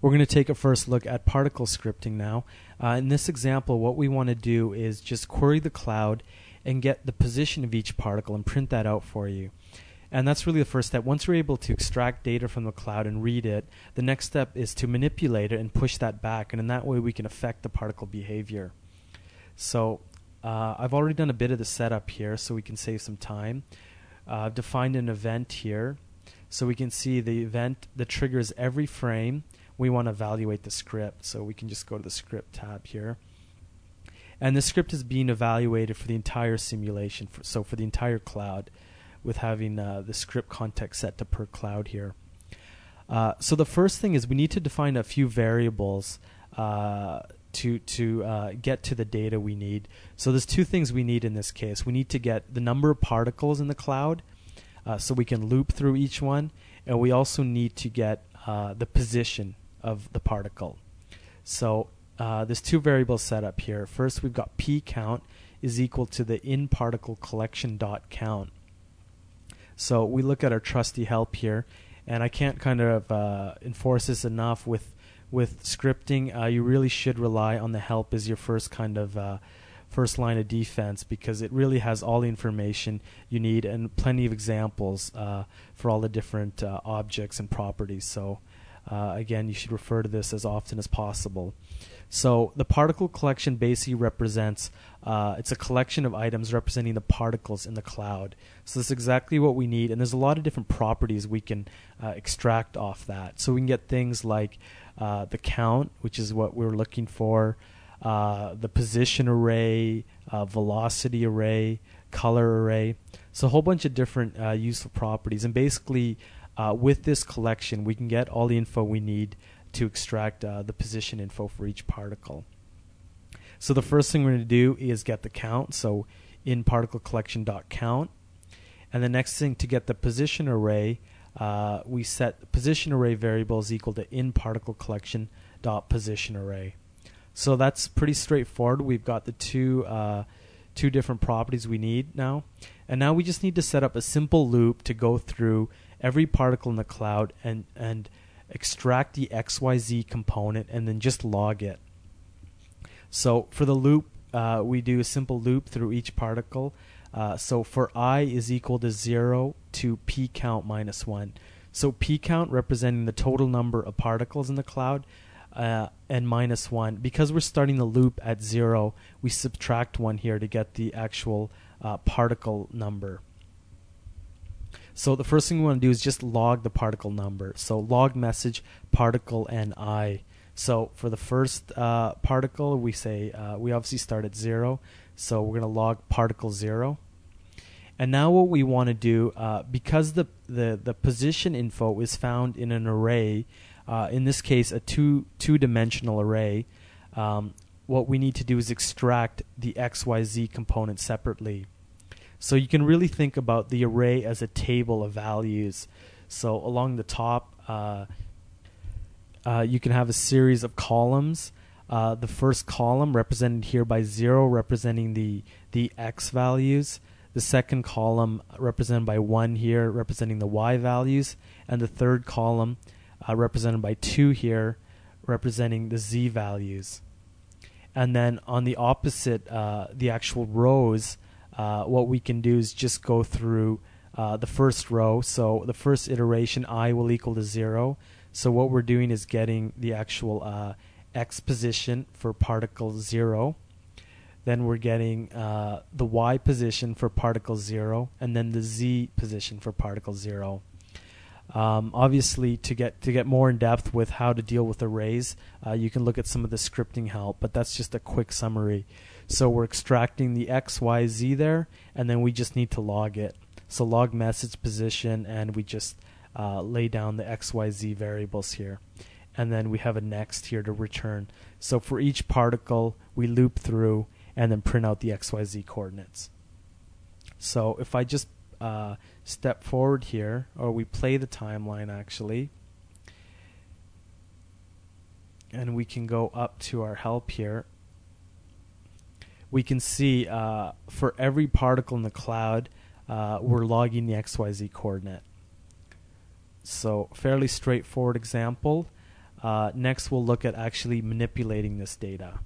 We're going to take a first look at particle scripting now. In this example, what we want to do is just query the cloud and get the position of each particle and print that out for you. And that's really the first step. Once we're able to extract data from the cloud and read it, the next step is to manipulate it and push that back, and in that way we can affect the particle behavior. So I've already done a bit of the setup here so we can save some time. I've defined an event here so we can see the event that triggers every frame. We want to evaluate the script, so we can just go to the script tab here. And the script is being evaluated for the entire simulation, so for the entire cloud, with having the script context set to per cloud here. So the first thing is we need to define a few variables to get to the data we need. So there's two things we need in this case. We need to get the number of particles in the cloud so we can loop through each one, and we also need to get the position of the particle. So there's two variables set up here. First, we've got p count is equal to the in particle collection dot count. So we look at our trusty help here, and I can't kind of enforce this enough with scripting. You really should rely on the help as your first kind of first line of defense, because it really has all the information you need and plenty of examples for all the different objects and properties. So again, you should refer to this as often as possible. So the particle collection basically represents, it's a collection of items representing the particles in the cloud. So that's exactly what we need, and there's a lot of different properties we can extract off that. So we can get things like the count, which is what we're looking for, the position array, velocity array, color array. So a whole bunch of different useful properties, and basically with this collection we can get all the info we need to extract the position info for each particle. So the first thing we're going to do is get the count, so in particle collection dot count, and the next thing, to get the position array, we set the position array variable is equal to in particle collection dot position array. So that's pretty straightforward. We've got the two different properties we need now, and now we just need to set up a simple loop to go through every particle in the cloud and extract the XYZ component and then just log it. So for the loop, we do a simple loop through each particle. So for I is equal to 0 to p count minus 1. So p count representing the total number of particles in the cloud, and minus 1. Because we're starting the loop at 0, we subtract 1 here to get the actual particle number. So the first thing we want to do is just log the particle number. So log message particle and I. So for the first particle, we say we obviously start at 0. So we're going to log particle 0. And now what we want to do, because the position info is found in an array, in this case a two-dimensional array, what we need to do is extract the XYZ component separately. So you can really think about the array as a table of values. So along the top, you can have a series of columns. The first column represented here by 0, representing the X values. The second column represented by 1 here, representing the Y values. And the third column represented by 2 here, representing the Z values. And then on the opposite, the actual rows, what we can do is just go through the first row. So the first iteration, I will equal to 0. So what we're doing is getting the actual X position for particle 0. Then we're getting the Y position for particle 0, and then the Z position for particle 0. Obviously, to get more in depth with how to deal with arrays, you can look at some of the scripting help, but that's just a quick summary. So we're extracting the X, Y, Z there, and then we just need to log it. So log message position, and we just lay down the X, Y, Z variables here. And then we have a next here to return. So for each particle, we loop through and then print out the X, Y, Z coordinates. So if I just step forward here, or we play the timeline actually, and we can go up to our help here, we can see for every particle in the cloud, we're logging the XYZ coordinate. So fairly straightforward example. Next, we'll look at actually manipulating this data.